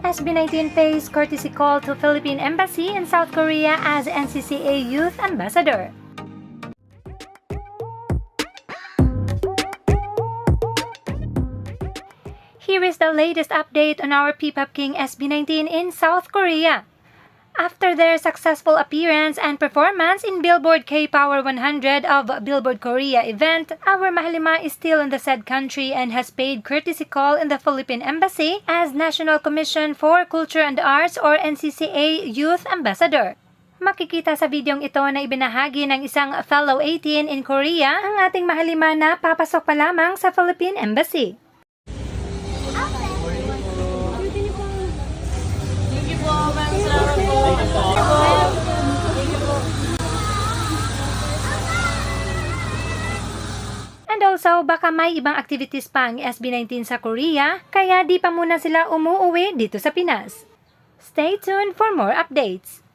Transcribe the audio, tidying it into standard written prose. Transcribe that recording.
SB19 pays courtesy call to Philippine Embassy in South Korea as NCCA Youth Ambassador. Here is the latest update on our P-pop king SB19 in South Korea. After their successful appearance and performance in Billboard K-Power 100 of Billboard Korea event, our Mahalima is still in the said country and has paid courtesy call in the Philippine Embassy as National Commission for Culture and Arts or NCCA Youth Ambassador. Makikita sa videong ito na ibinahagi ng isang fellow 18 in Korea ang ating Mahalima na papasok pa lamang sa Philippine Embassy. And also, baka may ibang activities pa ang SB19 sa Korea, kaya di pa muna sila umuuwi dito sa Pinas. Stay tuned for more updates.